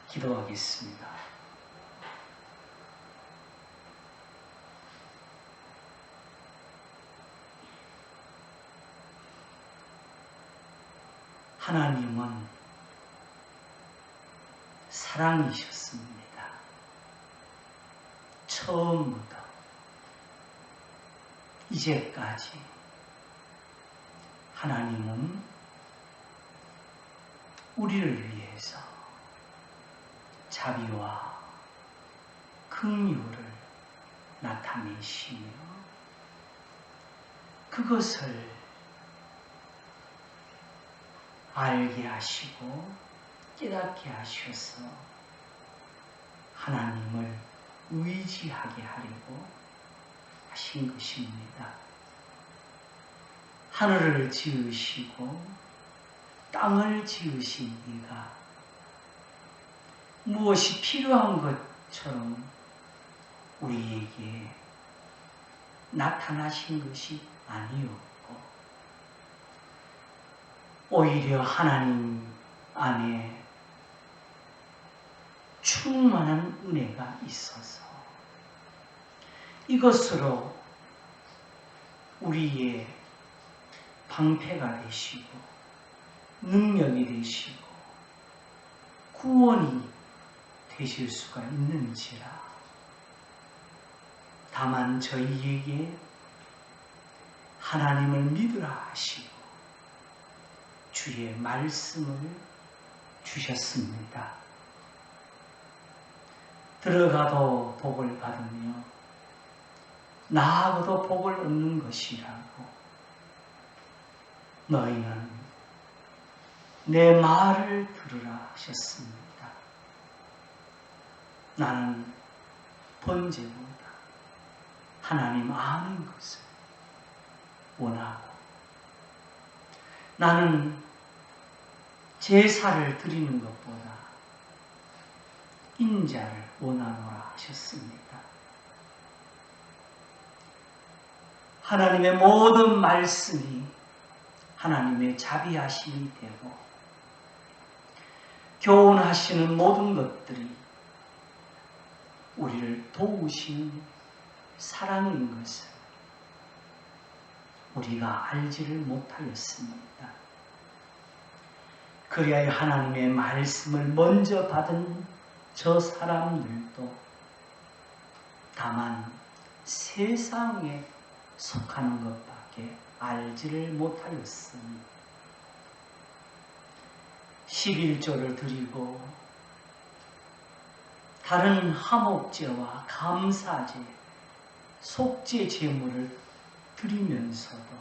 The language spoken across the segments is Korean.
기도하겠습니다. 하나님은 사랑이셨습니다. 처음부터 이제까지 하나님은 우리를 위해서 자비와 긍휼을 나타내시며 그것을 알게 하시고 깨닫게 하셔서 하나님을 의지하게 하려고 하신 것입니다. 하늘을 지으시고 땅을 지으신 이가 무엇이 필요한 것처럼 우리에게 나타나신 것이 아니었고 오히려 하나님 안에 충만한 은혜가 있어서 이것으로 우리의 방패가 되시고 능력이 되시고 구원이 되실 수가 있는지라. 다만 저희에게 하나님을 믿으라 하시고 주의 말씀을 주셨습니다. 들어가도 복을 받으며 나아가도 복을 얻는 것이라고. 너희는 내 말을 들으라 하셨습니다. 나는 번제보다 하나님 아는 것을 원하고 나는 제사를 드리는 것보다 인자를 원하노라 하셨습니다. 하나님의 모든 말씀이 하나님의 자비하심이 되고 교훈하시는 모든 것들이 우리를 도우시는 사랑인 것을 우리가 알지를 못하였습니다. 그리하여 하나님의 말씀을 먼저 받은 저 사람들도 다만 세상에 속하는 것밖에 알지를 못하였으니 11조를 드리고 다른 화목제와 감사제, 속죄 제물을 드리면서도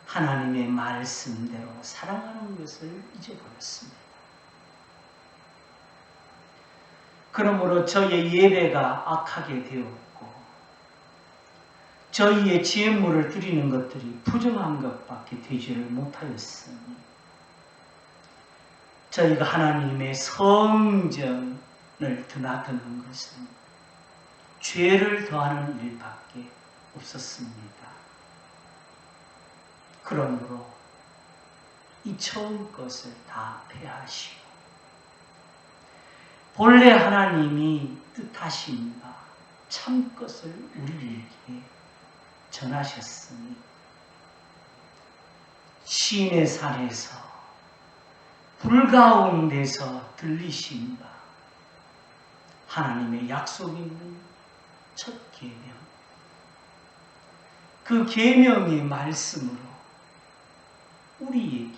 하나님의 말씀대로 사랑하는 것을 잊어버렸습니다. 그러므로 저희의 예배가 악하게 되었고 저희의 제물을 드리는 것들이 부정한 것밖에 되지를 못하였으니 저희가 하나님의 성전을 드나드는 것은 죄를 더하는 일밖에 없었습니다. 그러므로 이 처음 것을 다 폐하시고 본래 하나님이 뜻하신 바 참 것을 우리에게 전하셨으니 시내 산에서 불 가운데서 들리신 바 하나님의 약속 있는 첫 계명, 그 계명의 말씀으로 우리에게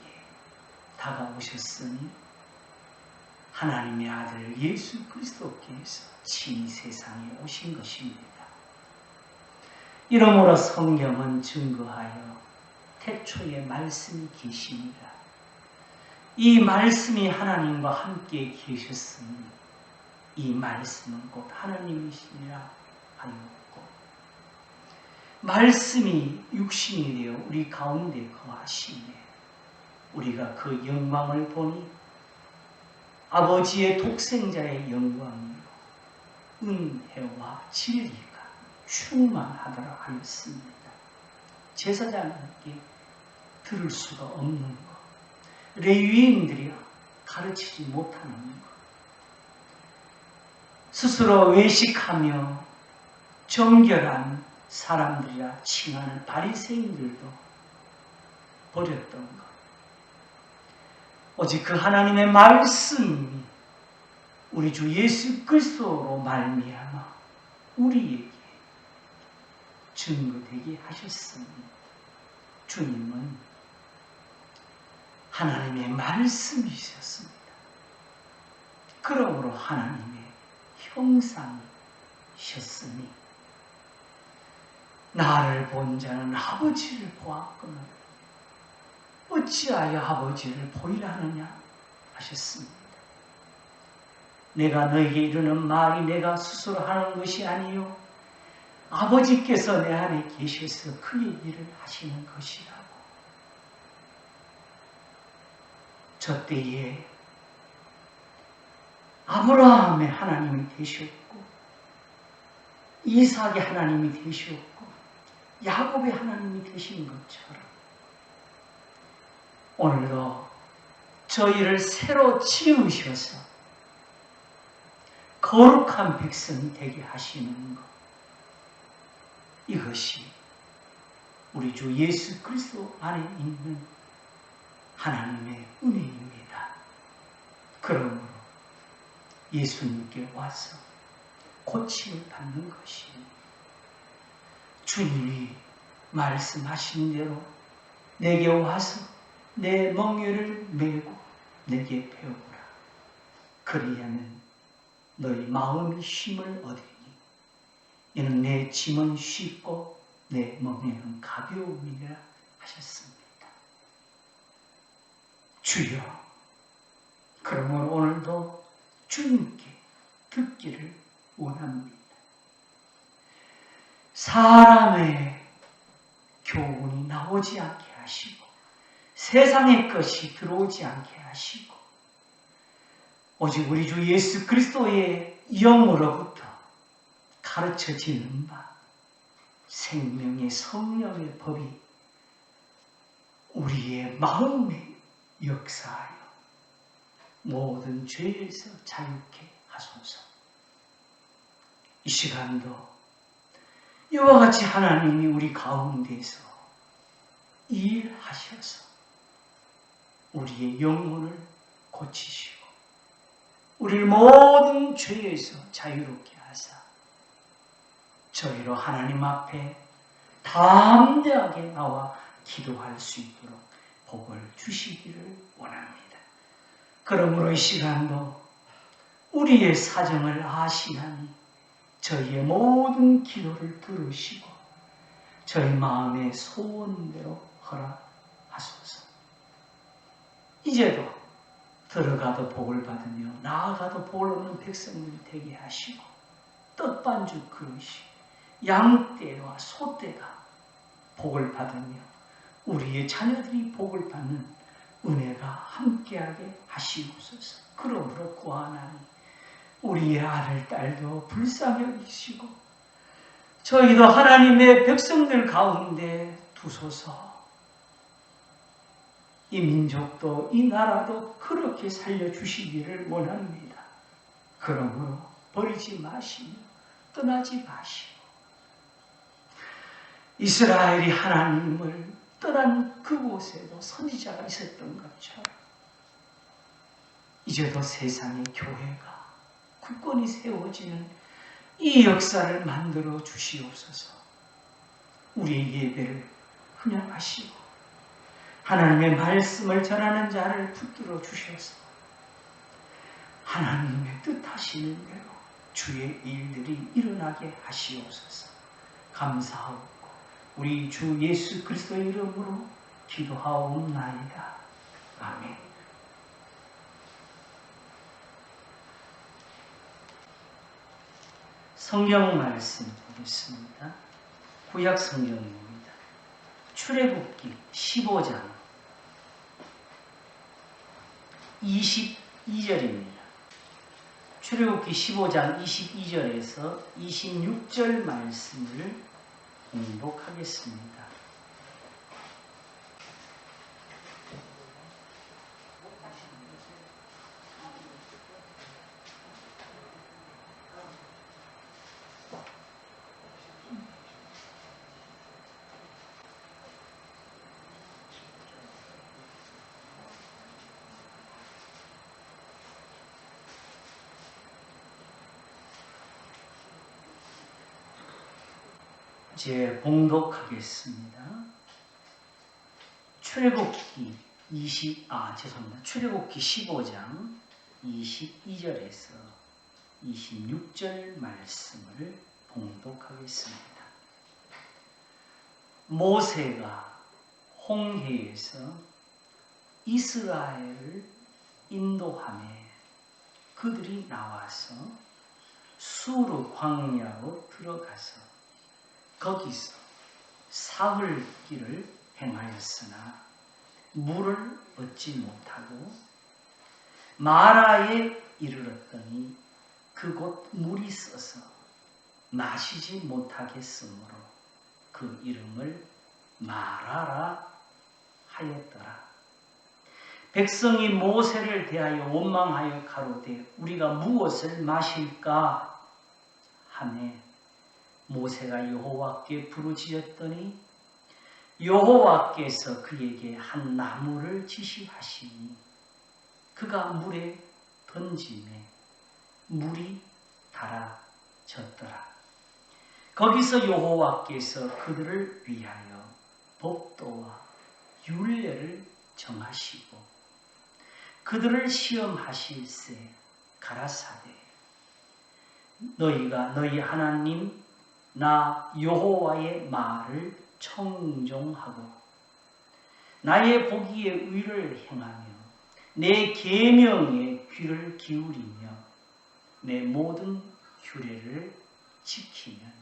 다가오셨으니 하나님의 아들 예수 그리스도께서 친히 세상에 오신 것입니다. 이러므로 성경은 증거하여 태초에 말씀이 계시니라. 이 말씀이 하나님과 함께 계셨으니 이 말씀은 곧 하나님이시니라 하였고 말씀이 육신이 되어 우리 가운데 거하시네 우리가 그 영광을 보니 아버지의 독생자의 영광이요 은혜와 진리가 충만하더라 하였습니다. 제사장에게 들을 수가 없는 것, 레위인들이 가르치지 못하는 것. 스스로 외식하며 정결한 사람들이라 칭하는 바리새인들도 버렸던 것. 오직 그 하나님의 말씀이 우리 주 예수 그리스도로 말미암아 우리에게 증거되게 하셨으니 주님은 하나님의 말씀이셨습니다. 그러므로 하나님의 형상이셨으니 나를 본 자는 아버지를 보았거늘 어찌하여 아버지를 보이라 하느냐 하셨습니다. 내가 너에게 이르는 말이 내가 스스로 하는 것이 아니요 아버지께서 내 안에 계셔서 그의 일을 하시는 것이라고. 저 때에 아브라함의 하나님이 되셨고 이삭의 하나님이 되셨고 야곱의 하나님이 되신 것처럼 오늘도 저희를 새로 지으셔서 거룩한 백성이 되게 하시는 것, 이것이 우리 주 예수 그리스도 안에 있는 하나님의 은혜입니다. 그러므로 예수님께 와서 고침을 받는 것이 주님이 말씀하신 대로 내게 와서 내 멍에를 메고 내게 배우라. 그리하면 너희 마음이 힘을 얻으니 이는 내 짐은 쉽고 내 멍에는 가벼움이라 하셨습니다. 주여, 그러므로 오늘도 주님께 듣기를 원합니다. 사람의 교훈이 나오지 않게 하시고 세상의 것이 들어오지 않게 하시고 오직 우리 주 예수 그리스도의 영으로부터 가르쳐지는 바 생명의 성령의 법이 우리의 마음에 역사하여 모든 죄에서 자유케 하소서. 이 시간도 이와 같이 하나님이 우리 가운데서 일하셔서 우리의 영혼을 고치시고 우리를 모든 죄에서 자유롭게 하사 저희로 하나님 앞에 담대하게 나와 기도할 수 있도록 복을 주시기를 원합니다. 그러므로 이 시간도 우리의 사정을 아시나니 저희의 모든 기도를 들으시고 저희 마음의 소원대로 허락하소서. 이제도 들어가도 복을 받으며 나아가도 복을 얻는 백성들이 되게 하시고 떡반죽 그릇이 양떼와 소떼가 복을 받으며 우리의 자녀들이 복을 받는 은혜가 함께하게 하시옵소서. 그러므로 구하나니 우리의 아들, 딸도 불쌍히 여기시고 저희도 하나님의 백성들 가운데 두소서. 이 민족도 이 나라도 그렇게 살려주시기를 원합니다. 그러므로 버리지 마시고 떠나지 마시고 이스라엘이 하나님을 떠난 그곳에도 선지자가 있었던 것처럼 이제도 세상의 교회가 굳건히 세워지는 이 역사를 만들어 주시옵소서. 우리의 예배를 훈양하시고 하나님의 말씀을 전하는 자를 붙들어 주셔서 하나님의 뜻하시는 대로 주의 일들이 일어나게 하시옵소서. 감사하고 우리 주 예수 그리스도의 이름으로 기도하옵나이다. 아멘. 성경 말씀 보겠습니다. 구약 성경입니다. 출애굽기 15장 22절입니다. 출애굽기 15장 22절에서 26절 말씀을 공독하겠습니다. 이제 봉독하겠습니다. 출애굽기 15장 22절에서 26절 말씀을 봉독하겠습니다. 모세가 홍해에서 이스라엘을 인도하며 그들이 나와서 수르 광야로 들어가서 거기서 사흘 길을 행하였으나 물을 얻지 못하고 마라에 이르렀더니 그곳 물이 써서 마시지 못하겠으므로 그 이름을 마라라 하였더라. 백성이 모세를 대하여 원망하여 가로되 우리가 무엇을 마실까 하매 모세가 여호와께 부르짖었더니 여호와께서 그에게 한 나무를 지시하시니 그가 물에 던지매 물이 달아졌더라. 거기서 여호와께서 그들을 위하여 법도와 율례를 정하시고 그들을 시험하실세 가라사대 너희가 너희 하나님 나 여호와의 말을 청종하고 나의 보기에 의를 행하며 내 계명에 귀를 기울이며 내 모든 규례를 지키면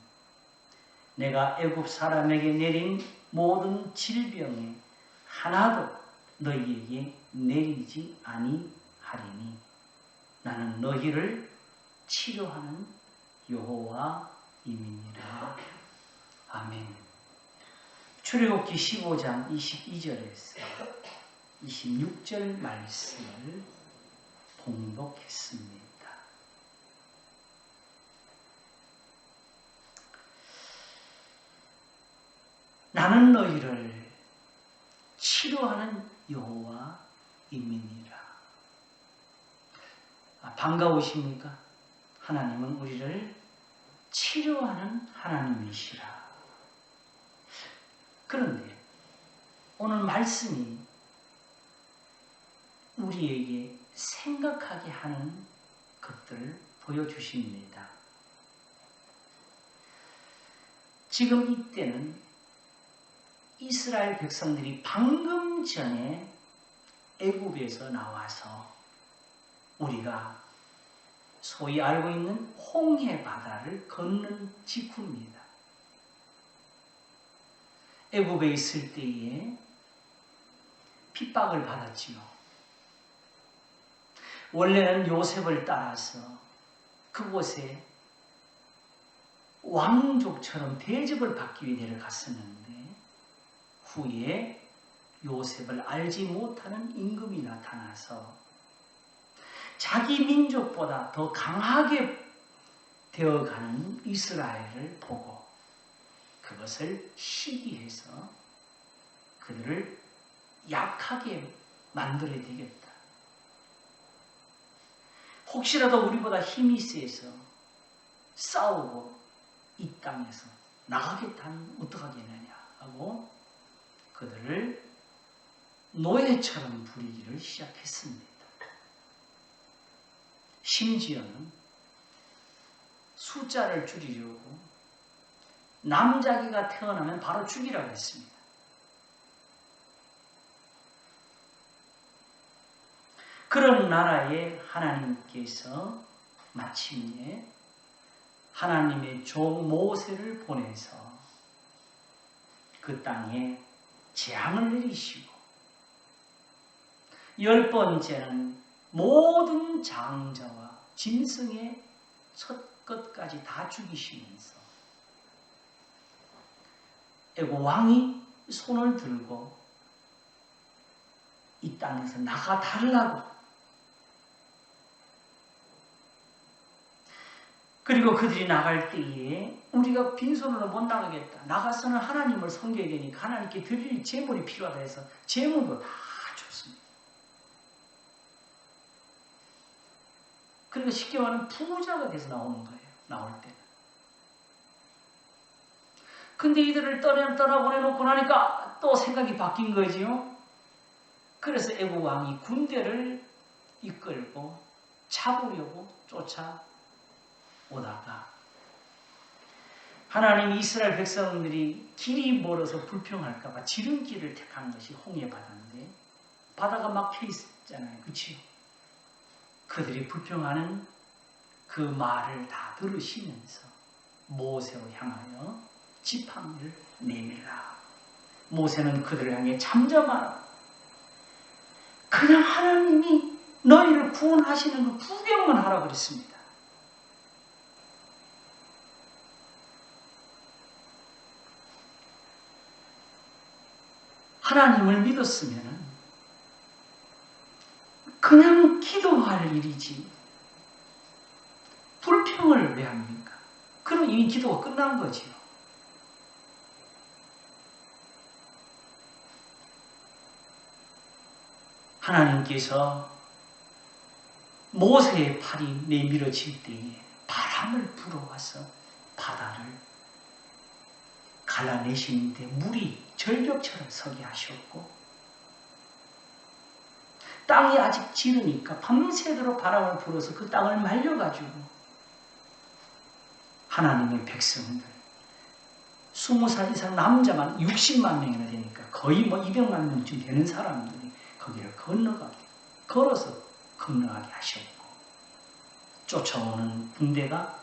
내가 애굽 사람에게 내린 모든 질병에 하나도 너희에게 내리지 아니하리니 나는 너희를 치료하는 여호와임이니라. 아멘. 출애굽기 15장 22절에서 26절 말씀을 봉독했습니다. 나는 너희를 치료하는 여호와임이니라. 반가우십니까? 하나님은 우리를 치료하는 하나님이시라. 그런데 오늘 말씀이 우리에게 생각하게 하는 것들을 보여주십니다. 지금 이때는 이스라엘 백성들이 방금 전에 애굽에서 나와서 우리가 소위 알고 있는 홍해 바다를 걷는 직후입니다. 애굽에 있을 때에 핍박을 받았지요. 원래는 요셉을 따라서 그곳에 왕족처럼 대접을 받기 위해 내려갔었는데 후에 요셉을 알지 못하는 임금이 나타나서 자기 민족보다 더 강하게 되어가는 이스라엘을 보고 그것을 시기해서 그들을 약하게 만들어야 되겠다. 혹시라도 우리보다 힘이 세서 싸우고 이 땅에서 나가겠다면 어떡하겠느냐 하고 그들을 노예처럼 부리기를 시작했습니다. 심지어는 숫자를 줄이려고 남자기가 태어나면 바로 죽이라고 했습니다. 그런 나라에 하나님께서 마침내 하나님의 종 모세를 보내서 그 땅에 재앙을 내리시고 10번째는 모든 장자와 짐승의 첫 것까지 다 죽이시면서 애굽 왕이 손을 들고 이 땅에서 나가 달라고 그리고 그들이 나갈 때에 우리가 빈손으로 못 나가겠다. 나가서는 하나님을 섬겨야 되니까 하나님께 드릴 제물이 필요하다 해서 제물도 다 줬습니다. 그리고 쉽게 말하면 부자가 돼서 나오는 거예요. 나올 때는. 근데 이들을 떠나보내놓고 나니까 또 생각이 바뀐 거지요. 그래서 애굽 왕이 군대를 이끌고 잡으려고 쫓아오다가 하나님이 이스라엘 백성들이 길이 멀어서 불평할까봐 지름길을 택한 것이 홍해 바다인데 바다가 막혀 있잖아요. 그치요? 그들이 불평하는 그 말을 다 들으시면서 모세를 향하여 지팡이를 내밀라. 모세는 그들을 향해 잠잠하라. 그냥 하나님이 너희를 구원하시는 그 구경만 하라 그랬습니다. 하나님을 믿었으면 그냥 기도할 일이지 불평을 왜 합니까? 그럼 이미 기도가 끝난 거지요. 하나님께서 모세의 팔이 내밀어질 때에 바람을 불어와서 바다를 갈라내시는데 물이 절벽처럼 서게 하셨고 땅이 아직 지르니까 밤새도록 바람을 불어서 그 땅을 말려가지고 하나님의 백성들 20살 이상 남자만 60만 명이나 되니까 거의 200만 명쯤 되는 사람들이 거기를 걸어서 건너가게 하셨고 쫓아오는 군대가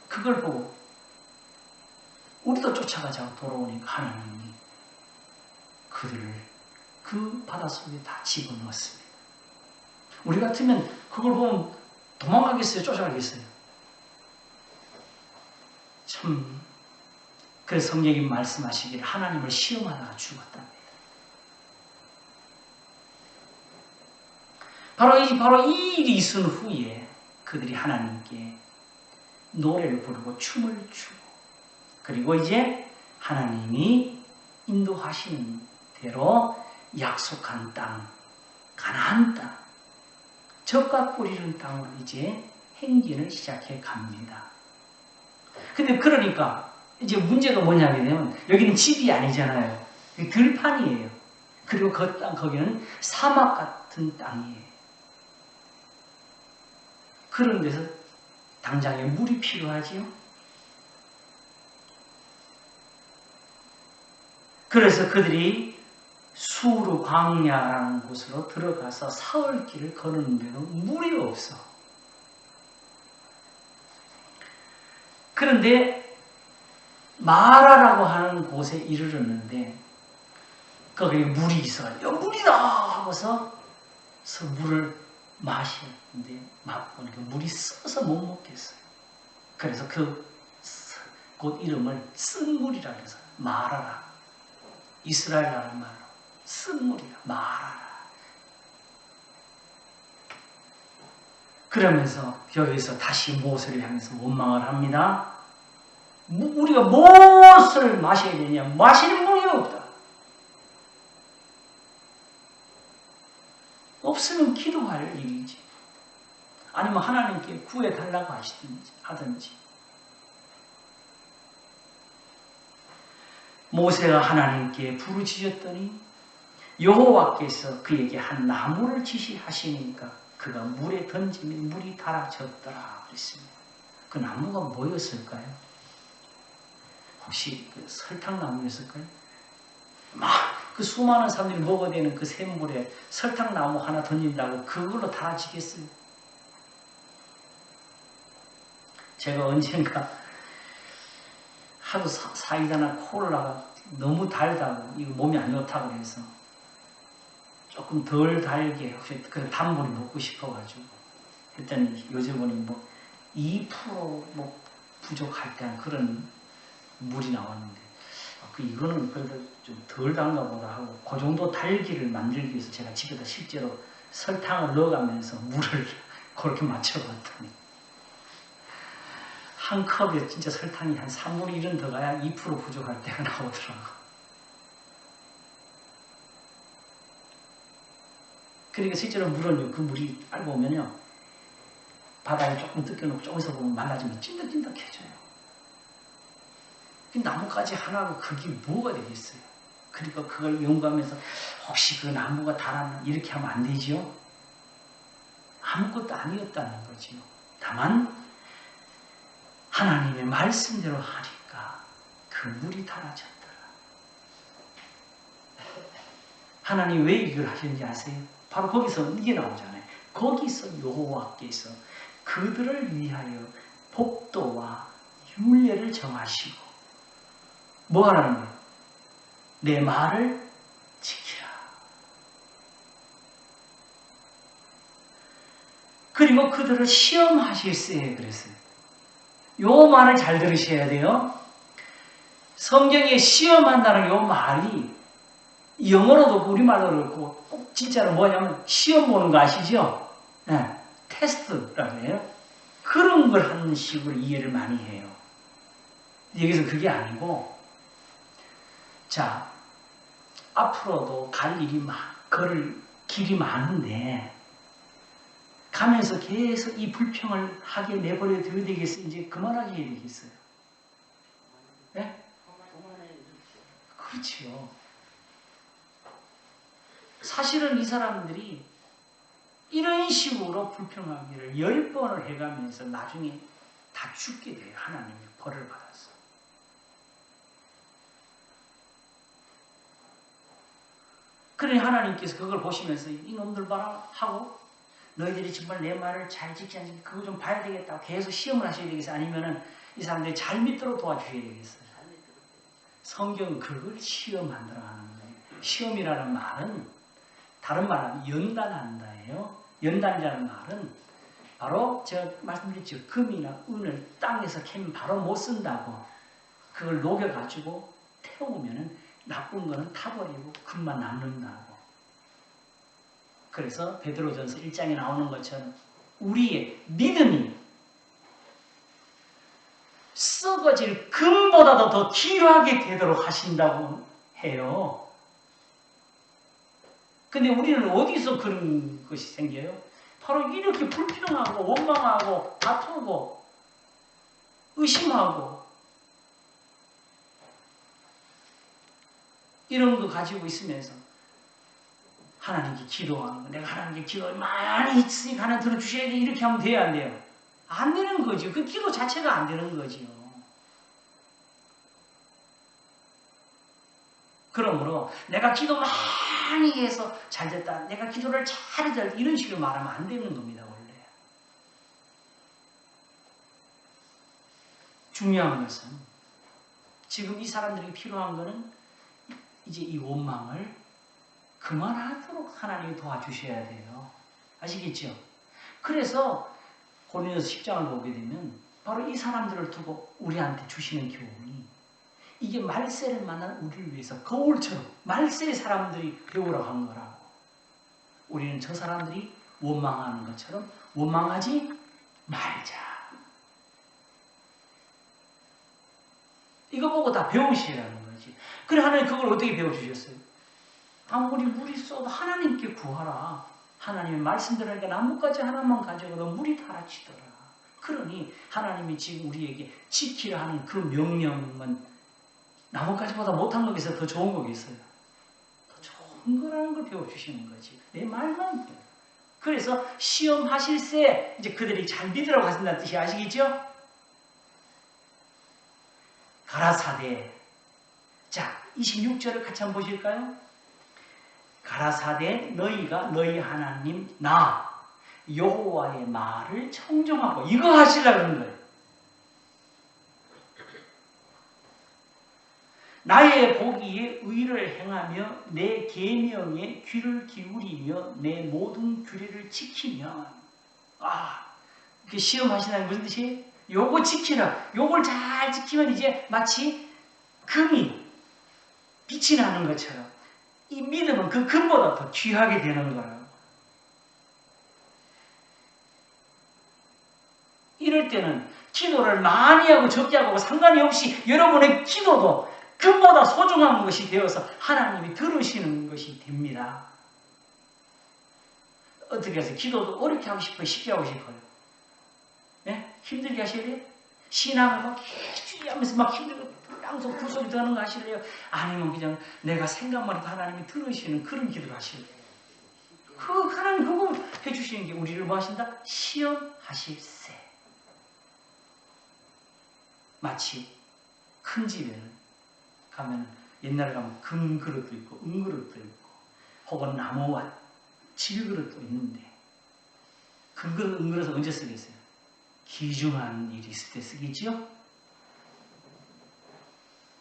그걸 보고 우리도 쫓아가자고 돌아오니까 하나님이 그들을 그 바닷속에 다 집어넣었습니다. 우리 같으면 그걸 보면 도망가겠어요? 쫓아가겠어요? 참 그래서 성경이 말씀하시기를 하나님을 시험하다가 죽었답니다. 바로 이 일이 있은 후에 그들이 하나님께 노래를 부르고 춤을 추고 그리고 이제 하나님이 인도하시는 대로 약속한 땅, 가나안 땅, 젖과 꿀 이른 땅으로 이제 행진을 시작해 갑니다. 근데 그러니까 이제 문제가 뭐냐면 여기는 집이 아니잖아요. 들판이에요. 그리고 그 땅, 거기는 사막 같은 땅이에요. 그런 데서 당장에 물이 필요하지요. 그래서 그들이 수르 광야라는 곳으로 들어가서 사흘길을 걸었는데도 물이 없어. 그런데 마라라고 하는 곳에 이르렀는데 거기에 물이 있어요. 물이다 하고서 물을 마셨는데 맛보니까 물이 써서 못 먹겠어요. 그래서 그 이름을 쓴물이라 해서 마라라. 이스라엘 나라는 말로 쓴물이라 마라라. 그러면서 여기서 다시 모세를 향해서 원망을 합니다. 우리가 무엇을 마셔야 되냐? 마시는 물이 없다. 없으면 기도할 일이지. 아니면 하나님께 구해달라고 하든지. 모세가 하나님께 부르짖었더니 여호와께서 그에게 한 나무를 지시하시니까 그가 물에 던지면 물이 달아졌더라 그랬습니다. 그 나무가 뭐였을까요? 혹시 그 설탕나무였을까요? 막 그 수많은 사람들이 먹어대는 그 샘물에 설탕나무 하나 던진다고 그걸로 달아지겠어요? 제가 언젠가 하도 사이다나 콜라가 너무 달다고 이거 몸이 안 좋다고 해서 조금 덜 달게 혹시 그 단물이 먹고 싶어가지고 했더니 요즘은 2% 부족할 때 그런 물이 나왔는데 이거는 그래도 좀 덜 단가 보다 하고 그 정도 달기를 만들기 위해서 제가 집에다 실제로 설탕을 넣어가면서 물을 그렇게 맞춰봤더니 한 컵에 진짜 설탕이 한 3분의 1은 더 가야 2% 부족할 때가 나오더라고. 그러니까 실제로 물은 그 물이 알고 보면요. 바닥에 조금 뜯겨놓고 조금서 보면 말라지면 찐득찐득해져요. 나뭇가지 하나가 그게 뭐가 되겠어요? 그러니까 그걸 연구하면서 혹시 그 나무가 달았나 이렇게 하면 안 되지요? 아무것도 아니었다는 거지요. 다만 하나님의 말씀대로 하니까 그 물이 달아졌더라. 하나님 왜 이걸 하셨는지 아세요? 바로 거기서 이게 나오잖아요. 거기서 여호와께서 그들을 위하여 법도와 율례를 정하시고 뭐 하라는 거예요? 내 말을 지키라. 그리고 그들을 시험하실세 그랬어요. 요 말을 잘 들으셔야 돼요. 성경에 시험한다는 요 말이 영어로도 우리말로도 그렇고 꼭 진짜로 뭐냐면 시험 보는 거 아시죠? 네, 테스트라고 해요. 그런 걸 하는 식으로 이해를 많이 해요. 여기서 그게 아니고 자 앞으로도 갈 일이 걸을 길이 많은데 가면서 계속 이 불평을 하게 내버려 둬야 되겠어요? 이제 그만하게 해야 되겠어요? 네? 그렇죠. 사실은 이 사람들이 이런 식으로 불평하기를 10번을 해가면서 나중에 다 죽게 돼요. 하나님의 벌을 받아서. 그러니 하나님께서 그걸 보시면서 이놈들 봐라 하고 너희들이 정말 내 말을 잘 지키지 않지 그거 좀 봐야 되겠다. 계속 시험을 하셔야 되겠어요. 아니면은 이 사람들이 잘 믿도록 도와주셔야 되겠어요. 성경은 그걸 시험한다고 하는 거예요. 시험이라는 말은 다른 말은 연단한다예요. 연단이라는 말은 바로 제가 말씀드렸죠. 금이나 은을 땅에서 캐면 바로 못 쓴다고. 그걸 녹여가지고 태우면은 나쁜 거는 타버리고 금만 남는다고. 그래서 베드로전서 1장에 나오는 것처럼 우리의 믿음이 썩어질 금보다도 더 귀하게 되도록 하신다고 해요. 근데 우리는 어디서 그런 것이 생겨요? 바로 이렇게 불평하고 원망하고 다투고 의심하고 이런 거 가지고 있으면서 하나님께 기도하는 거. 내가 하나님께 기도를 많이 했으니까 하나님 들어주셔야 돼. 이렇게 하면 돼요? 안 돼요? 안 되는 거죠. 그 기도 자체가 안 되는 거지요. 그러므로 내가 기도 많이 해서 잘 됐다. 내가 기도를 잘해서 이런 식으로 말하면 안 되는 겁니다. 원래. 중요한 것은 지금 이 사람들이 필요한 것은 이제 이 원망을 그만하도록 하나님이 도와주셔야 돼요. 아시겠죠? 그래서 고린도서 10장을 보게 되면 바로 이 사람들을 두고 우리한테 주시는 교훈이 이게 말세를 만난 우리를 위해서 거울처럼 말세의 사람들이 배우라고 한 거라고. 우리는 저 사람들이 원망하는 것처럼 원망하지 말자. 이거 보고 다 배우시라는 거지. 그래 하나님 그걸 어떻게 배워주셨어요? 아무리 물이 쏟아 하나님께 구하라. 하나님의 말씀대로니까 나뭇가지 하나만 가져가도 물이 달아치더라. 그러니 하나님이 지금 우리에게 지키라 하는 그 명령은 나뭇가지보다 못한 거겠어요? 더 좋은 거겠어요? 더 좋은 거라는 걸 배워주시는 거지. 내 말만 배워. 그래서 시험하실세 이제 그들이 잘 믿으라고 하신다는 뜻이 아시겠죠? 가라사대. 자, 26절을 같이 한번 보실까요? 가라사대 너희가 너희 하나님 나 여호와의 말을 청정하고 이거 하시려고 하는 거예요. 나의 보기에 의를 행하며 내 계명에 귀를 기울이며 내 모든 규례를 지키면 이렇게 시험하시다는 무슨 뜻이에요? 요거 지키라. 요걸 잘 지키면 이제 마치 금이 빛이 나는 것처럼 이 믿음은 그 금보다 더 귀하게 되는 거라고. 이럴 때는 기도를 많이 하고 적게 하고 상관이 없이 여러분의 기도도 금보다 소중한 것이 되어서 하나님이 들으시는 것이 됩니다. 어떻게 해서 기도도 어렵게 하고 싶어요? 쉽게 하고 싶어요? 네? 힘들게 하셔야 돼요? 신앙을 막 하면서 막 힘들고 양속 불소리 드는 거 하실래요? 아니면 그냥 내가 생각만 해도 하나님이 들으시는 그런 기도를 하실래요? 하나님 그거 해주시는 게 우리를 뭐 하신다? 시험하실세. 마치 큰 집에는 가면 옛날에 가면 금그릇도 있고 은그릇도 있고 혹은 나무와 질그릇도 있는데 금그릇 은그릇은 언제 쓰겠어요? 귀중한 일이 있을 때 쓰겠죠?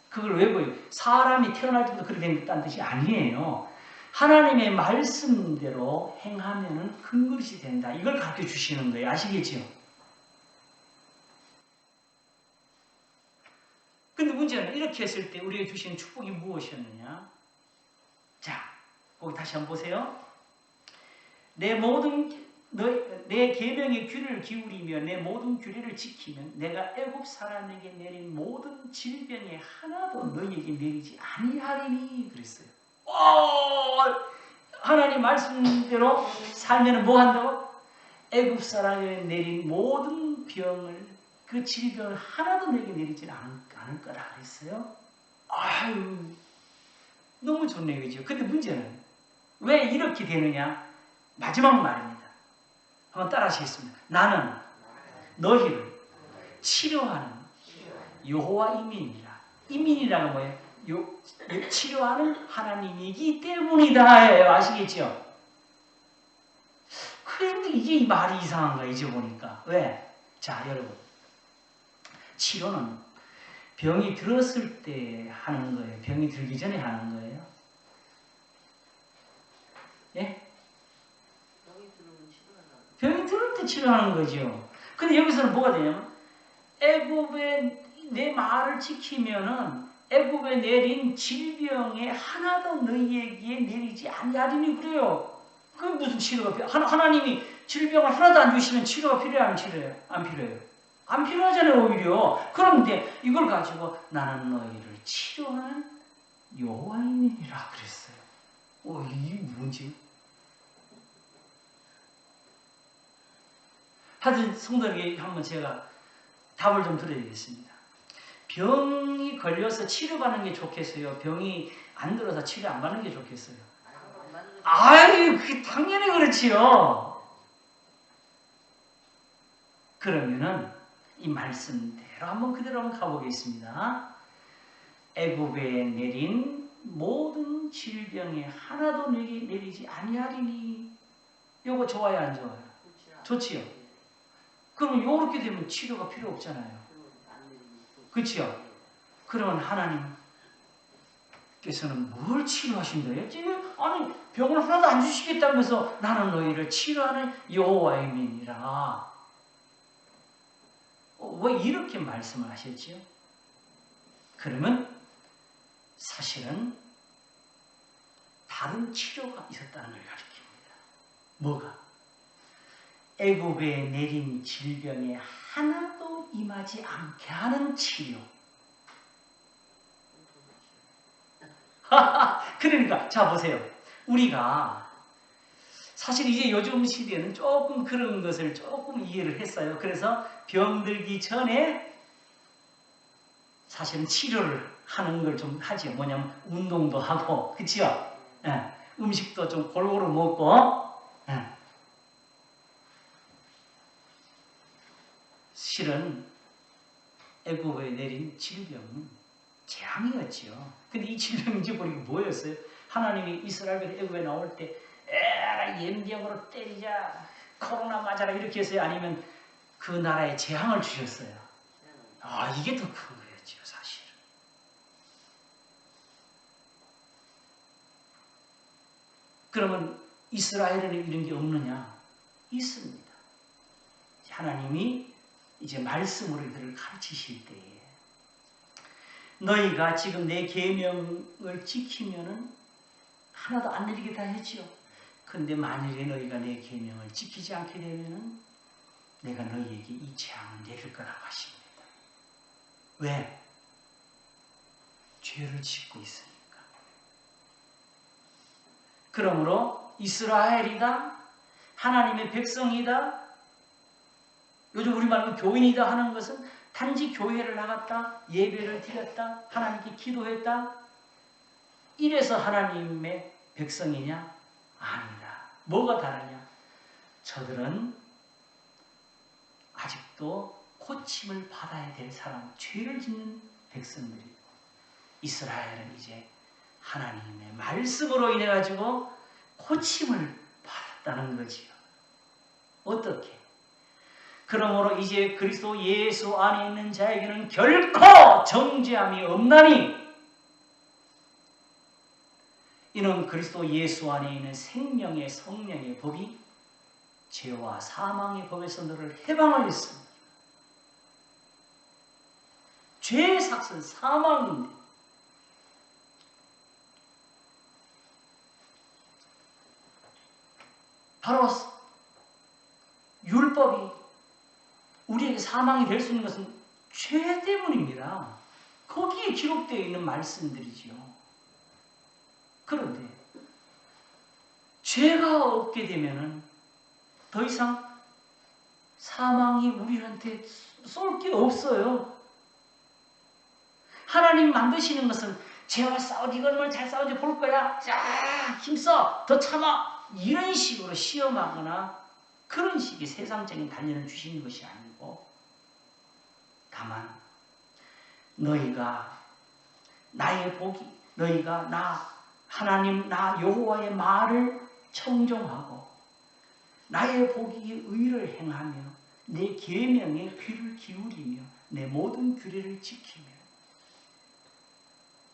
그걸 왜 보여요? 사람이 태어날 때부터 그렇게 된다는 뜻이 아니에요. 하나님의 말씀대로 행하면은 큰 그릇이 된다. 이걸 가르쳐 주시는 거예요. 아시겠죠? 근데 문제는 이렇게 했을 때 우리에게 주시는 축복이 무엇이었느냐? 자, 거기 다시 한번 보세요. 내 계명의 귀를 기울이며 내 모든 규례를 지키면 내가 애굽 사람에게 내린 모든 질병에 하나도 너희에게 내리지 아니하리니 그랬어요. 하나님 말씀대로 살면 뭐 한다고? 애굽 사람에게 내린 모든 병을 그 질병을 하나도 내게 내리지 않을 거라 그랬어요. 아유, 너무 좋네요, 그죠? 근데 문제는 왜 이렇게 되느냐? 마지막 말입니다. 한번 따라 하시겠습니다. 나는 너희를 치료하는 여호와 이민이라. 이민이라는 뭐예요? 치료하는 하나님이기 때문이다. 아시겠죠? 그런데 이게 말이 이상한가 이제 보니까. 왜? 자, 여러분. 치료는 병이 들었을 때 하는 거예요? 병이 들기 전에 하는 거예요? 예? 병이 들을 때 치료하는 거죠. 근데 여기서는 뭐가 되냐면 애굽의 내 말을 지키면은 애굽에 내린 질병에 하나도 너희에게 내리지 아니하리니 그래요. 그게 무슨 치료가 하나님이 질병을 하나도 안 주시면 치료가 필요해요? 안 필요해요? 안 필요하잖아요, 오히려. 그런데 이걸 가지고 나는 너희를 치료하는 여호와이니라 그랬어요. 이게 뭔지? 하여튼 성도에게 한번 제가 답을 좀 드려야겠습니다. 병이 걸려서 치료받는 게 좋겠어요? 병이 안 들어서 치료 안 받는 게 좋겠어요? 아유, 그게 당연히 그렇지요. 그러면은 이 말씀대로 한번 그대로 한번 가보겠습니다. 애굽에 내린 모든 질병에 하나도 내게 내리지 아니하리니. 요거 좋아요, 안 좋아요? 좋지요. 그럼 요렇게 되면 치료가 필요 없잖아요. 그렇죠? 그러면 하나님께서는 뭘 치료하신대요? 지금 아니 병을 하나도 안 주시겠다면서 나는 너희를 치료하는 여호와이니라. 왜 이렇게 말씀을 하셨지요? 그러면 사실은 다른 치료가 있었다는 걸 가리킵니다. 뭐가? 애굽에 내린 질병에 하나도 임하지 않게 하는 치료. 그러니까 자 보세요. 우리가 사실 이제 요즘 시대는 조금 그런 것을 조금 이해를 했어요. 그래서 병들기 전에 사실은 치료를 하는 걸 좀 하죠. 뭐냐면 운동도 하고, 그치요? 예, 음식도 좀 골고루 먹고. 예. 실은 애굽에 내린 질병은 재앙이었지요. 근데 이 질병이 잊어버리고 뭐였어요? 하나님이 이스라엘을 애굽에 나올 때 염병으로 때리자, 코로나 맞아라 이렇게 했어요? 아니면 그 나라에 재앙을 주셨어요? 이게 더 큰 거였지요, 사실은. 그러면 이스라엘에는 이런 게 없느냐? 있습니다. 하나님이 이제 말씀으로 이들을 가르치실 때에 너희가 지금 내 계명을 지키면은 하나도 안 내리겠다 했지요. 근데 만일에 너희가 내 계명을 지키지 않게 되면은 내가 너희에게 이 재앙을 내릴 거라고 하십니다. 왜? 죄를 짓고 있으니까. 그러므로 이스라엘이다, 하나님의 백성이다, 요즘 우리말로 교인이다 하는 것은 단지 교회를 나갔다, 예배를 드렸다, 하나님께 기도했다, 이래서 하나님의 백성이냐? 아니다. 뭐가 다르냐? 저들은 아직도 고침을 받아야 될 사람, 죄를 짓는 백성들이고, 이스라엘은 이제 하나님의 말씀으로 인해 가지고 고침을 받았다는 거지요. 어떻게? 그러므로 이제 그리스도 예수 안에 있는 자에게는 결코 정죄함이 없나니, 이는 그리스도 예수 안에 있는 생명의 성령의 법이 죄와 사망의 법에서 너를 해방하였습니다. 죄의 삭은 사망인데, 바로 율법이 우리에게 사망이 될 수 있는 것은 죄 때문입니다. 거기에 기록되어 있는 말씀들이지요. 그런데 죄가 없게 되면은 더 이상 사망이 우리한테 쏠 게 없어요. 하나님 만드시는 것은 죄와 싸우지, 이건 뭘 잘 싸우지 볼 거야. 자, 힘써, 더 참아. 이런 식으로 시험하거나 그런 식의 세상적인 단련을 주시는 것이 아니고, 다만 너희가 나의 복이, 너희가 하나님 나 여호와의 말을 청종하고 나의 복이 의를 행하며 내 계명에 귀를 기울이며 내 모든 규례를 지키며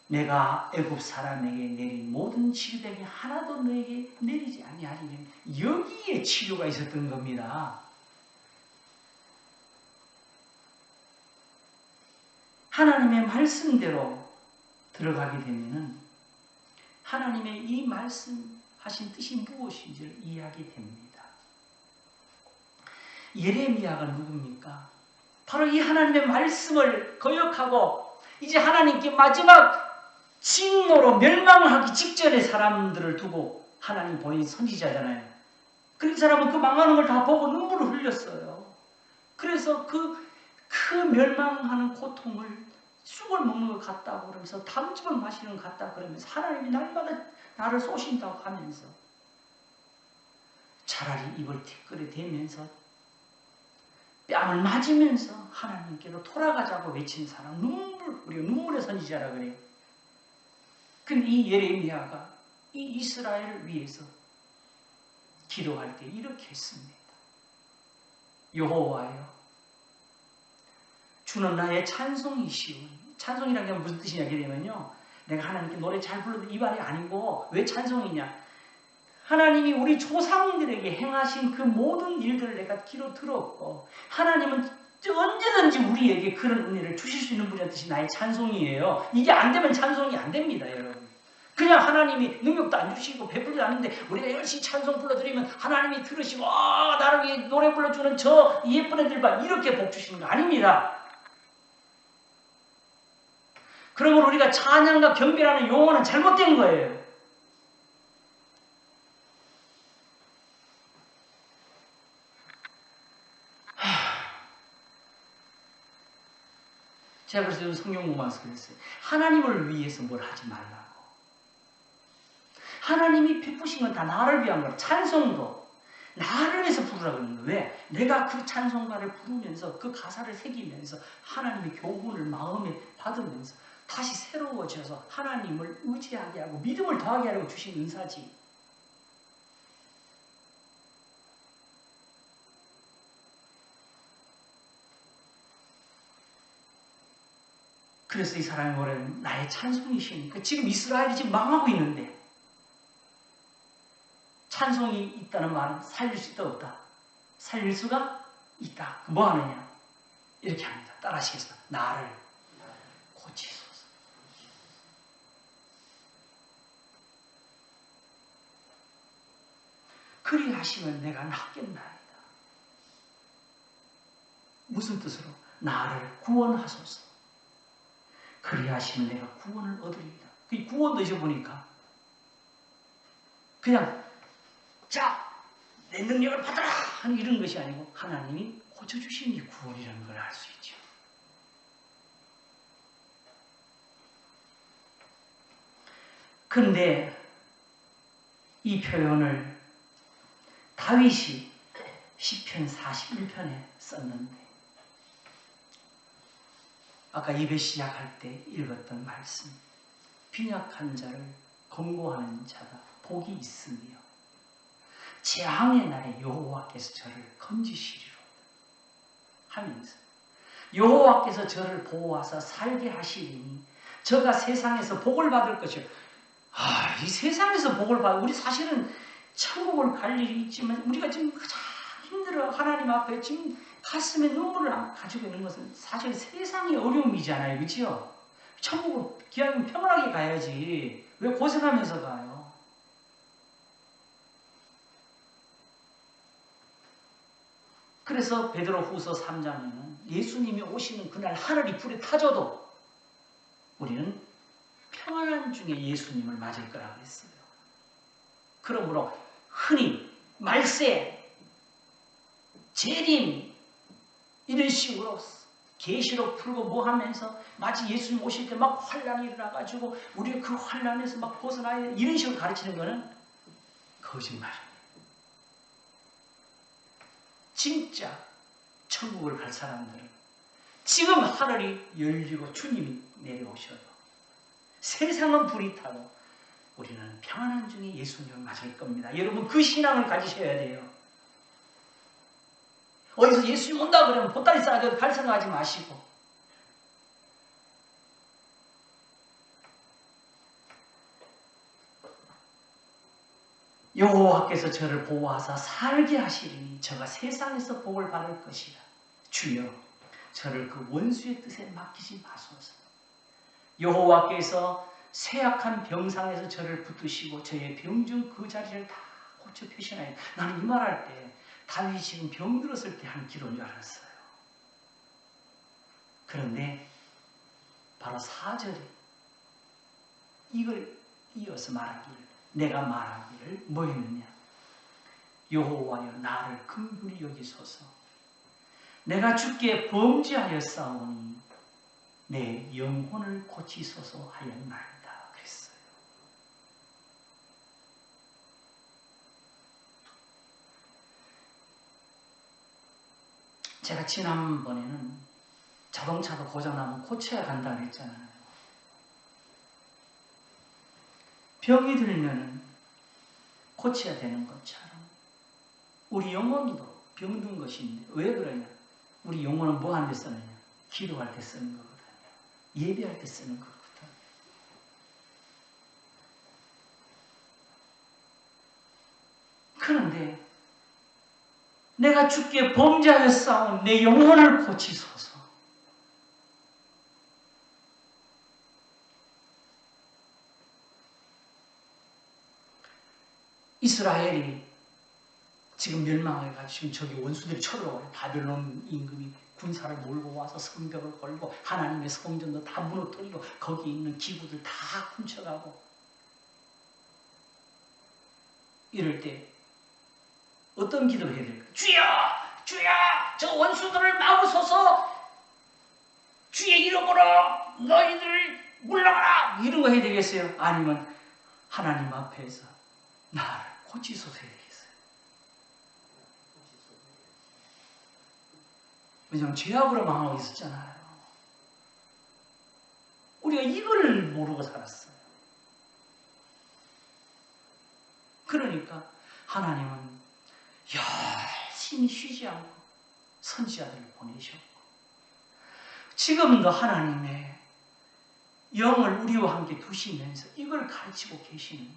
내가 애굽 사람에게 내린 모든 질병이 하나도 너에게 내리지 아니하리니, 여기에 치료가 있었던 겁니다. 하나님의 말씀대로 들어가게 되면은 하나님의 이 말씀하신 뜻이 무엇인지를 이해하게 됩니다. 예레미야가 누굽니까? 바로 이 하나님의 말씀을 거역하고 이제 하나님께 마지막 진노로 멸망하기 직전의 사람들을 두고, 하나님 본인이 선지자잖아요. 그 사람은 그 망하는 걸 다 보고 눈물을 흘렸어요. 그래서 그 멸망하는 고통을 쑥을 먹는 것 같다고 그러면서 담즙을 마시는 것 같다 그러면서 하나님이 날마다 나를 쏘신다고 하면서 차라리 입을 티끌에 대면서 뺨을 맞으면서 하나님께로 돌아가자고 외친 사람, 우리가 눈물의 선지자라 그래요. 근데 이 예레미야가 이 이스라엘을 위해서 기도할 때 이렇게 했습니다. 여호와여, 주는 나의 찬송이시오니. 찬송이라는 게 무슨 뜻이냐 하면요, 내가 하나님께 노래 잘 불러도 이 말이 아니고, 왜 찬송이냐? 하나님이 우리 조상들에게 행하신 그 모든 일들을 내가 귀로 들었고, 하나님은 언제든지 우리에게 그런 은혜를 주실 수 있는 분이라는 뜻이 나의 찬송이에요. 이게 안 되면 찬송이 안 됩니다, 여러분. 그냥 하나님이 능력도 안 주시고 베풀지도 않는데 우리가 열심히 찬송 불러드리면 하나님이 들으시고, 나를 위해 노래 불러주는 저 예쁜 애들 봐, 이렇게 복 주시는 거 아닙니다. 그러면 우리가 찬양과 경배라는 용어는 잘못된 거예요. 제가 그래서 요즘 성경 공부하면서 그랬어요. 하나님을 위해서 뭘 하지 말라고. 하나님이 베푸신 건 다 나를 위한 거라. 찬송도 나를 위해서 부르라고 그러는 거예요. 왜? 내가 그 찬송가를 부르면서 그 가사를 새기면서 하나님의 교훈을 마음에 받으면서 다시 새로워져서 하나님을 의지하게 하고 믿음을 더하게 하려고 주신 은사지. 그래서 이 사람이 뭐래요? 나의 찬송이시니까. 지금 이스라엘이 지금 망하고 있는데 찬송이 있다는 말은 살릴 수 있다 없다? 살릴 수가 있다. 뭐 하느냐? 이렇게 합니다. 따라 하시겠습니다. 나를 고치소서. 그리하시면 내가 낫겠나이다. 무슨 뜻으로? 나를 구원하소서. 그리하시면 내가 구원을 얻으리이다. 그 구원도 잊어보니까 그냥 자, 내 능력을 받아라 하는 이런 것이 아니고 하나님이 고쳐주신 게 구원이라는 걸 알 수 있죠. 근데 이 표현을 다윗이 시편 41편에 썼는데 아까 예배 시작할 때 읽었던 말씀, 빈약한 자를 권고하는 자가 복이 있으며 재앙의 날에 여호와께서 저를 건지시리로다 하면서 여호와께서 저를 보호하사 살게 하시리니 저가 세상에서 복을 받을 것이요. 이 세상에서 복을 받아. 우리 사실은 천국을 갈 일이 있지만 우리가 지금 가장 힘들어 하나님 앞에 지금 가슴에 눈물을 가지고 있는 것은 사실 세상의 어려움이잖아요. 그렇죠? 천국을 기왕이면 평안하게 가야지. 왜 고생하면서 가요? 그래서 베드로후서 3장에는 예수님이 오시는 그날 하늘이 불에 타져도 우리는 평안한 중에 예수님을 맞을 거라고 했어요. 그러므로 흔히 말세, 재림 이런 식으로 계시록 풀고 뭐 하면서 마치 예수님 오실 때 막 환란이 일어나가지고 우리가 그 환란에서 막 벗어나야 돼 이런 식으로 가르치는 거는 거짓말이에요. 진짜 천국을 갈 사람들은 지금 하늘이 열리고 주님이 내려오셔도 세상은 불이 타도 우리는 평안한 중에 예수님을 맞을 겁니다. 여러분 그 신앙을 가지셔야 돼요. 어디서 예수님 온다 그러면 보따리 싸가지고 갈 생각하지 마시고 여호와께서 저를 보호하사 살게 하시리니 저가 세상에서 복을 받을 것이라. 주여 저를 그 원수의 뜻에 맡기지 마소서. 여호와께서 쇠약한 병상에서 저를 붙드시고 저의 병중 그 자리를 다 고쳐 펴시나요. 나는 이 말할 때 다윗이 지금 병들었을 때 한 기도인 줄 알았어요. 그런데 바로 4절에 이걸 이어서 말하기를 내가 말하기를 뭐 했느냐. 여호와여 나를 긍휼히 여기소서. 내가 주께 범죄하였사오니 내 영혼을 고치소서 하였나이다 그랬어요. 제가 지난번에는 자동차도 고장나면 고쳐야 간다 그랬잖아요. 병이 들면 고쳐야 되는 것처럼 우리 영혼도 병든 것인데 왜 그러냐? 우리 영혼은 뭐 하는 데 쓰느냐? 기도할 때 쓰는 거거든요. 예배할 때 쓰는 거거든요. 그런데 내가 주께 범죄하였사오니 내 영혼을 고치소서. 이스라엘이 지금 멸망해가지고 지금 저기 원수들이 쳐들어와요. 바벨론 임금이 군사를 몰고 와서 성벽을 걸고 하나님의 성전도 다 무너뜨리고 거기 있는 기구들 다 훔쳐가고 이럴 때 어떤 기도를 해야 될까요? 주여! 주여! 저 원수들을 막으소서! 주의 이름으로 너희들 물러가라! 이런 거 해야 되겠어요? 아니면 하나님 앞에서 나를 고치소서 해야 되겠어요? 왜냐하면 죄악으로 망하고 있었잖아요. 우리가 이걸 모르고 살았어요. 그러니까 하나님은 열심히 쉬지 않고 선지자들을 보내셨고 지금도 하나님의 영을 우리와 함께 두시면서 이걸 가르치고 계시는데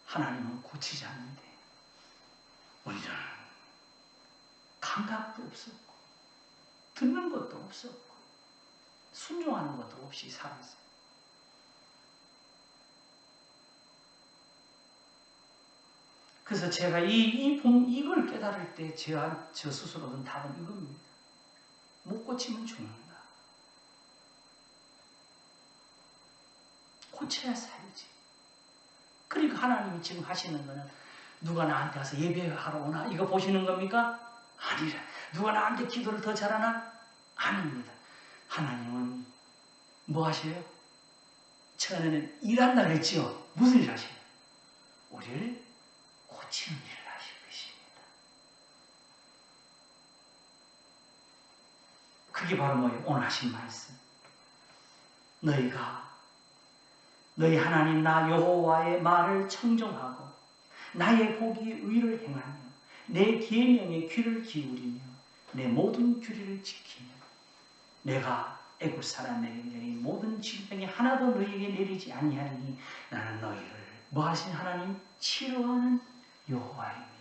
하나님은 고치지 않는데 우리는 감각도 없었고 듣는 것도 없었고 순종하는 것도 없이 살았어요. 그래서 제가 이걸 깨달을 때 저 스스로 얻은 답은 이겁니다. 못 고치면 죽는다. 고쳐야 살지. 그러니까 하나님이 지금 하시는 거는 누가 나한테 와서 예배하러 오나 이거 보시는 겁니까? 아니라. 누가 나한테 기도를 더 잘하나? 아닙니다. 하나님은 뭐 하셔요? 전에는 일한다 그랬지요. 무슨 일 하시나요? 우리를 고치는 일을 하실 것입니다. 그게 바로 뭐예요? 오늘 하신 말씀. 너희가 너희 하나님 나 여호와의 말을 청종하고 나의 보기에 의를 행하며 내 계명에 귀를 기울이며 내 모든 규례를 지키며 내가 애굽 사람에게 내린 모든 질병이 하나도 너희에게 내리지 아니하니 나는 너희를 뭐 하신 하나님? 치료하는 여호와입니다.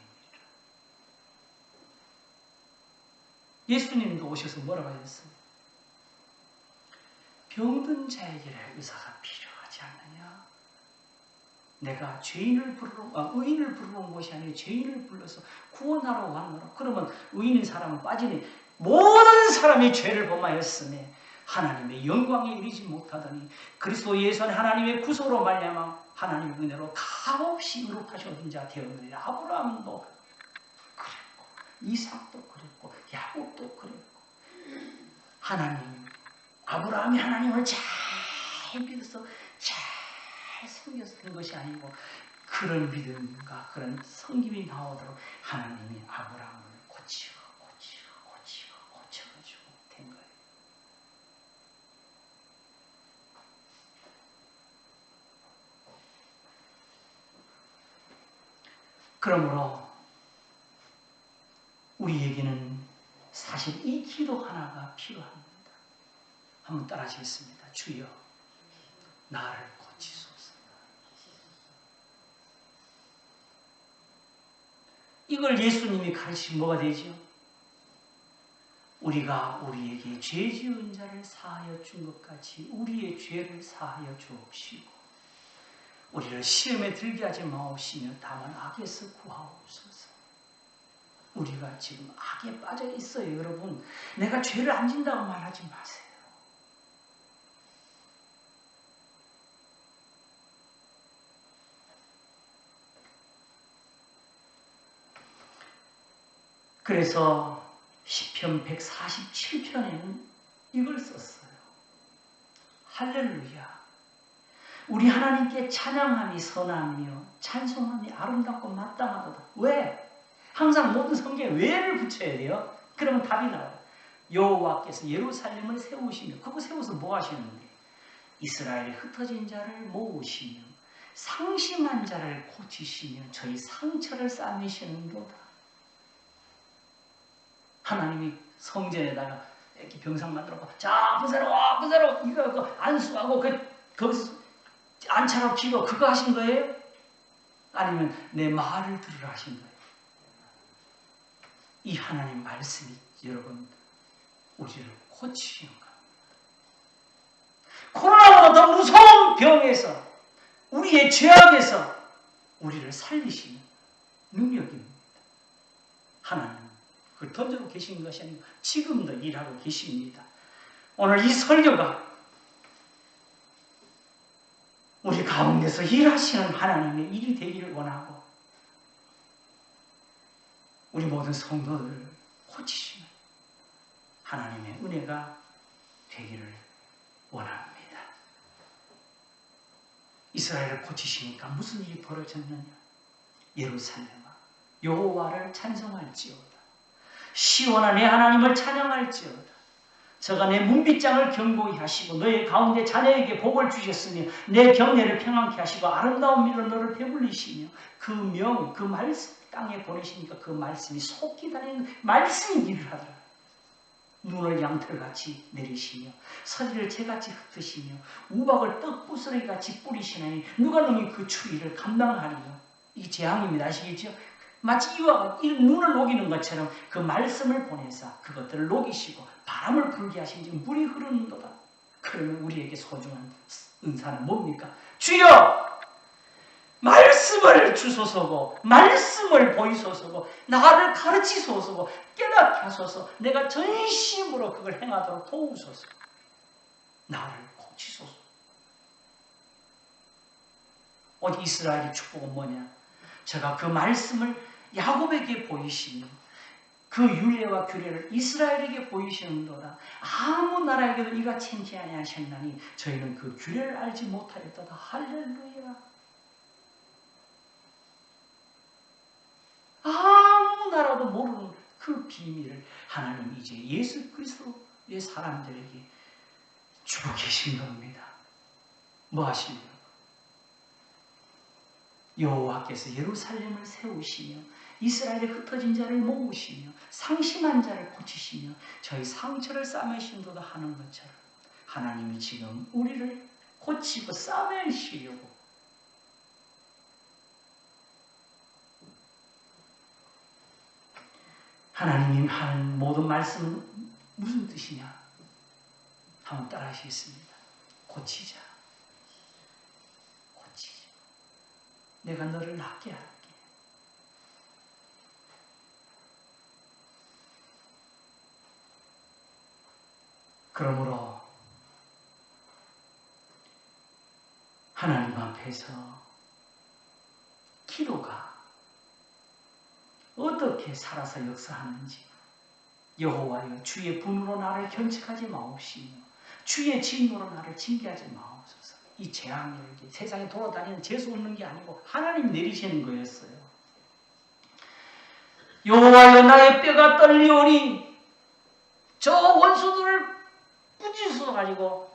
예수님도 오셔서 뭐라고 하셨어요? 병든 자에게 의사가 필요하지 않느냐? 내가 의인을 부르러 온 것이 아니라 죄인을 불러서 구원하러 왔노라. 그러면 의인인 사람은 빠지니 모든 사람이 죄를 범하였으니 하나님의 영광에 이르지 못하더니 그리스도 예수 안에 하나님의 구속으로 말미암아 하나님의 은혜로 값없이 의롭다시 얻은 자 되었느니라. 아브라함도 그랬고 이삭도 그랬고 야곱도 그랬고 하나님 아브라함이 하나님을 잘 믿어서 잘 섬겨서 된 것이 아니고 그런 믿음과 그런 섬김이 나오도록 하나님이 아브라함을 고쳐가지고 된 거예요. 그러므로 우리에게는 사실 이 기도 하나가 필요합니다. 한번 따라하시겠습니다. 주여 나를 고치소서. 이걸 예수님이 가르치신 뭐가 되죠? 우리가 우리에게 죄 지은 자를 사하여 준 것 같이 우리의 죄를 사하여 주옵시고 우리를 시험에 들게 하지 마옵시며 다만 악에서 구하옵소서. 우리가 지금 악에 빠져 있어요. 여러분 내가 죄를 안 진다고 말하지 마세요. 그래서 시편 147편에는 이걸 썼어요. 할렐루야. 우리 하나님께 찬양함이 선하며 찬송함이 아름답고 마땅하도다. 왜? 항상 모든 성경에 왜를 붙여야 돼요? 그러면 답이 나와요. 여호와께서 예루살렘을 세우시며 그거 세워서 뭐 하시는데? 이스라엘의 흩어진 자를 모으시며 상심한 자를 고치시며 저희 상처를 싸매시는도다. 하나님이 성전에다가 이렇게 병상 만들어서 자 아픈 사람 이거 안수하고 거기서 안차라고 기도 그거 하신 거예요? 아니면 내 말을 들으라 하신 거예요? 이 하나님 말씀이 여러분 우리를 고치는 겁니다. 코로나보다 더 무서운 병에서 우리의 죄악에서 우리를 살리시는 능력입니다. 하나님 그걸 던져놓고 계신 것이 아니고 지금도 일하고 계십니다. 오늘 이 설교가 우리 가운데서 일하시는 하나님의 일이 되기를 원하고 우리 모든 성도들을 고치시는 하나님의 은혜가 되기를 원합니다. 이스라엘을 고치시니까 무슨 일이 벌어졌느냐? 예루살렘아 여호와를 찬송할지어다. 시온아 내 하나님을 찬양할지어다. 저가 내 문빗장을 견고히 하시고 너의 가운데 자녀에게 복을 주셨으며 내 경례를 평안케 하시고 아름다운 미로 너를 배불리시며 그 명, 그 말씀 땅에 보내시니까 그 말씀이 속히 다니는 말씀이 일을 하더라. 눈을 양털같이 내리시며 서리를 재같이 흩으시며 우박을 떡부스러기같이 뿌리시나니 누가 능히 그 추위를 감당하리요. 이게 재앙입니다. 아시겠죠? 마치 이와 눈을 녹이는 것처럼 그 말씀을 보내사 그것들을 녹이시고 바람을 불게 하시니 물이 흐르는도다. 그러면 우리에게 소중한 은사는 뭡니까? 주여! 말씀을 주소서고 말씀을 보이소서고 나를 가르치소서고 깨닫게 하소서. 내가 전심으로 그걸 행하도록 도우소서. 나를 고치소서. 오직 이스라엘의 축복은 뭐냐? 제가 그 말씀을 야곱에게 보이시며 그 율례와 규례를 이스라엘에게 보이시는도다. 아무 나라에게도 이가 참지 아니하셨나니 저희는 그 규례를 알지 못하였도다. 할렐루야. 아무 나라도 모르는 그 비밀을 하나님 이제 예수 그리스도의 사람들에게 주고 계신 겁니다. 뭐 하시려고? 여호와께서 예루살렘을 세우시며 이스라엘의 흩어진 자를 모으시며 상심한 자를 고치시며 저희 상처를 싸매신도다 하는 것처럼 하나님이 지금 우리를 고치고 싸매시려고 하나님이 하는 모든 말씀은 무슨 뜻이냐? 한번 따라 하시겠습니다. 고치자. 고치자. 내가 너를 낫게 할게. 그러므로 하나님 앞에서 기도가 어떻게 살아서 역사하는지 여호와여 주의 분으로 나를 견책하지 마옵시며 주의 진노로 나를 징계하지 마옵소서. 이 재앙이 세상에 돌아다니는 재수 없는 게 아니고 하나님 내리시는 거였어요. 여호와여 나의 뼈가 떨리오니 저 원수들을 꾸짖어가지고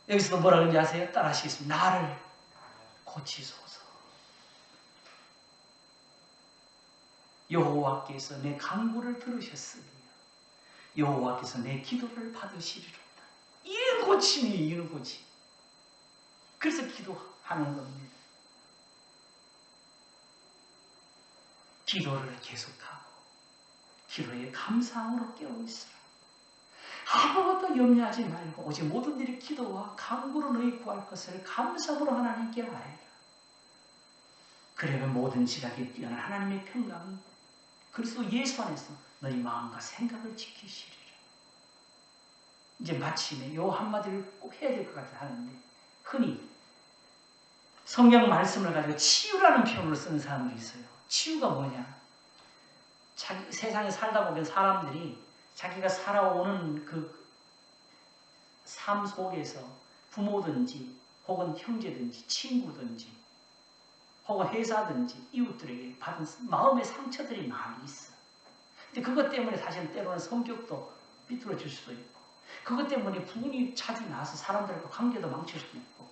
여기서도 뭐라 그런지 아세요? 따라 하시겠습니다. 나를 고치소서. 여호와께서 내 간구를 들으셨으며 여호와께서 내 기도를 받으시리로다. 이런 고침이 이런 고침. 그래서 기도하는 겁니다. 기도를 계속하고 기도의 감사함으로 깨어있으라. 아무것도 염려하지 말고 오직 모든 일이 기도와 간구로 너희 구할 것을 감사함으로 하나님께 아뢰라. 그러면 모든 지각에 뛰어난 하나님의 평강이 그리스도 예수 안에서 너희 마음과 생각을 지키시리라. 이제 마침에 요 한마디를 꼭 해야 될 것 같아 하는데 흔히 성경 말씀을 가지고 치유라는 표현을 쓰는 사람들이 있어요. 치유가 뭐냐? 세상에 살다 보면 사람들이 자기가 살아오는 그 삶 속에서 부모든지 혹은 형제든지 친구든지 혹은 회사든지 이웃들에게 받은 마음의 상처들이 많이 있어. 근데 그것 때문에 사실은 때로는 성격도 삐뚤어질 수도 있고 그것 때문에 분이 자주 나서 사람들과 관계도 망칠 수도 있고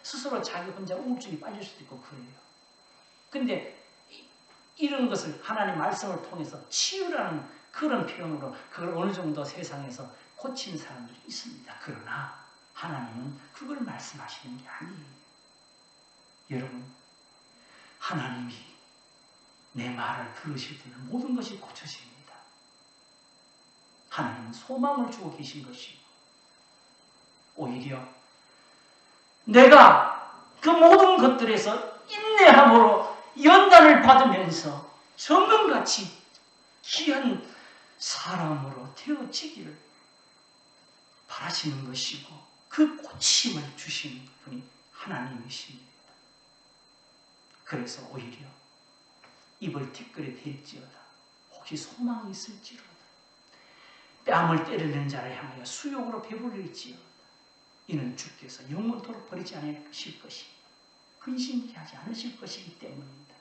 스스로 자기 혼자 우울증이 빠질 수도 있고 그래요. 근데 이런 것을 하나님 말씀을 통해서 치유라는 그런 표현으로 그걸 어느 정도 세상에서 고치는 사람들이 있습니다. 그러나 하나님은 그걸 말씀하시는 게 아니에요. 여러분, 하나님이 내 말을 들으실 때는 모든 것이 고쳐집니다. 하나님은 소망을 주고 계신 것이고 오히려 내가 그 모든 것들에서 인내함으로 연단을 받으면서 정금같이 귀한 사람으로 되어지기를 바라시는 것이고 그 고침을 주시는 분이 하나님이십니다. 그래서 오히려 입을 티끌에 댈지어다. 혹시 소망이 있을지로다. 뺨을 때리는 자를 향하여 수욕으로 배불릴지어다. 이는 주께서 영원토록 버리지 않으실 것입니다. 근심케 하지 않으실 것이기 때문입니다.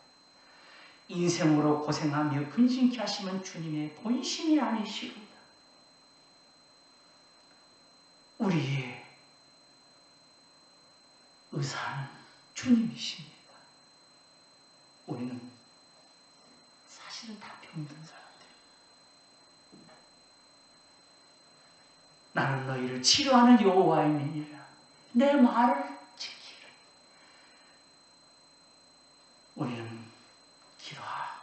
인생으로 고생하며 근심케 하시면 주님의 본심이 아니시로다. 우리의 의사는 주님이십니다. 우리는 사실은 다 병든 사람들. 나는 너희를 치료하는 여호와이니라. 내 말을 지키라. 우리는 기도하십시다.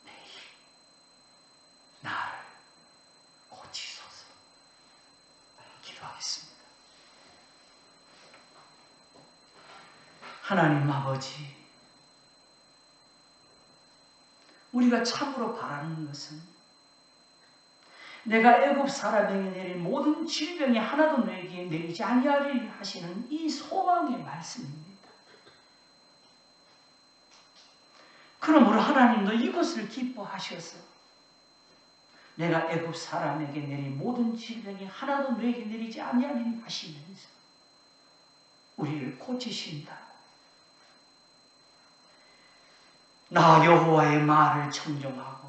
매일 나를 고치소서. 기도하겠습니다. 하나님 아버지, 우리가 참으로 바라는 것은 내가 애굽 사람에게 내린 모든 질병이 하나도 너에게 내리지 아니하리라 하시는 이 소망의 말씀입니다. 그러므로 하나님도 이것을 기뻐하셔서 내가 애굽 사람에게 내린 모든 질병이 하나도 너에게 내리지 아니하리니 하시면서 우리를 고치신다고. 나 여호와의 말을 청종하고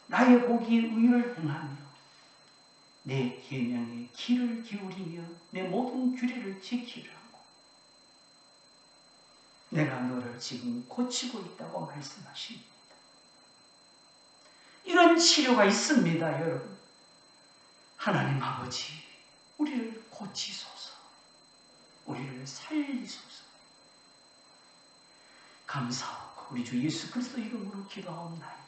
나의 보기에 의를 행하며 내 계명에 귀를 기울이며 내 모든 규례를 지키라고. 내가 너를 지금 고치고 있다고 말씀하십니다. 이런 치료가 있습니다, 여러분. 하나님 아버지, 우리를 고치소서, 우리를 살리소서. 감사하고 우리 주 예수 그리스도 이름으로 기도하옵나이다.